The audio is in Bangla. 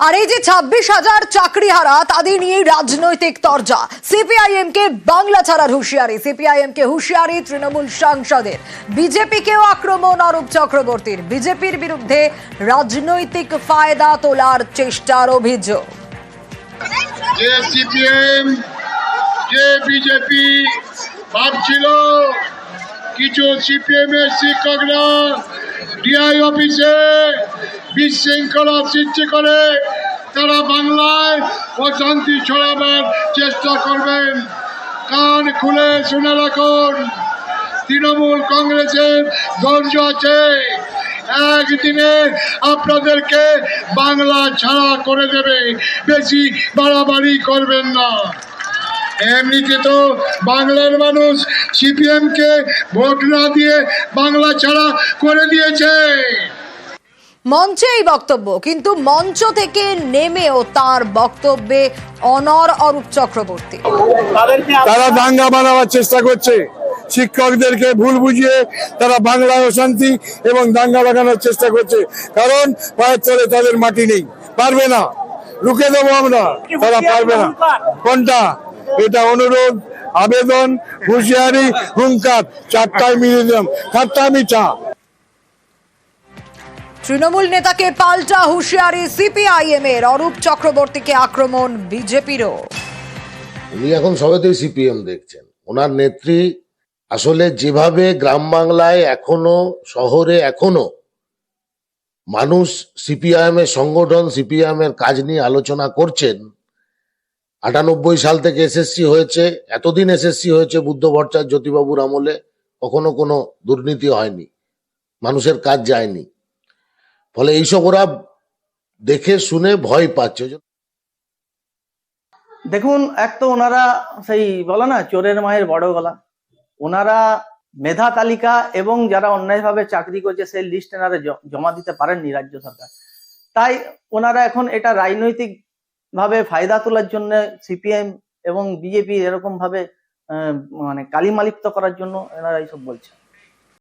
আর এই যে 26,000 চাকরিহারা তাদের নিয়ে রাজনৈতিক তরজা। সিপিআইএম কে বাংলা ছাড়ার হুঁশিয়ারি, সিপিআইএম কে হুঁশিয়ারি তৃণমূল সাংসদের। বিজেপিকেও আক্রমণ অরূপ চক্রবর্তীর, বিজেপির বিরুদ্ধে রাজনৈতিক ফায়দা তোলার চেষ্টার অভিযোগ। যে সিপিএম যে বিজেপি ভাবছিল কিছু সিপিএম এর শিক্ষকরা ডিআই অফিসে বিশৃঙ্খলা সৃষ্টি করে তারা বাংলায় অশান্তি ছড়াবার চেষ্টা করবেন, কান খুলে শুনে রাখুন। তৃণমূল কংগ্রেসের ধৈর্য আছে, একদিনে আপনাদেরকে বাংলা ছাড়া করে দেবে, বেশি বাড়াবাড়ি করবেন না। এমনিতে তো বাংলার মানুষ সিপিএম কে ভোট না দিয়ে বাংলা ছাড়া করে দিয়েছে। মঞ্চে এই বক্তব্য, কিন্তু মঞ্চ থেকে নেমেও তার বক্তব্যে অনড় অরূপ চক্রবর্তী। তারা দাঙ্গা বানাবার চেষ্টা করছে, শিক্ষকদেরকে ভুল বুঝিয়ে তারা বাংলায় অশান্তি এবং দাঙ্গা লাগানোর চেষ্টা করছে, কারণ পায়ের তলে তাদের মাটি নেই, পারবে না, রুখে দেবো আমরা, তারা পারবে না। কোনটা? এটা অনুরোধ, আবেদন, হুঁশিয়ারি, হুঙ্কার, চারটায় মিলিয়ে দিলাম, চারটা মিঠা। তৃণমূল নেতাকে পাল্টা হুঁশিয়ারি সিপিআইএম এর, অরূপ চক্রবর্তীকে আক্রমণ বিজেপিরও। উনি এখন সবেতেই সিপিএম দেখছেন। ওনার নেত্রী আসলে যেভাবে গ্রাম বাংলায় এখনো, শহরে এখনো মানুষ সিপিআইএম এর সংগঠন, সিপিআইএম এর কাজ নিয়ে আলোচনা করছেন। 98 সাল থেকে এসএসসি হয়েছে, এতদিন এসএসসি হয়েছে বুদ্ধ ভট্টাচার্য জ্যোতিবাবুর আমলে, কখনো কোনো দুর্নীতি হয়নি, মানুষের কাজ যায়নি। ফলে এইসব ওরা দেখে শুনে ভয় পাচ্ছে। দেখুন, এক তো ওনারা সেই বলে না চোরের মায়ের বড় গলা, ওনারা মেধা তালিকা এবং যারা অন্যায়ভাবে চাকরি করছে সেই লিস্ট এনারা জমা দিতে পারেননি রাজ্য সরকার। তাই ওনারা এখন এটা রাজনৈতিক ভাবে ফায়দা তোলার জন্য সিপিএম এবং বিজেপি এরকম ভাবে মানে কালিমালিপ্ত করার জন্য এনারা এইসব বলছে।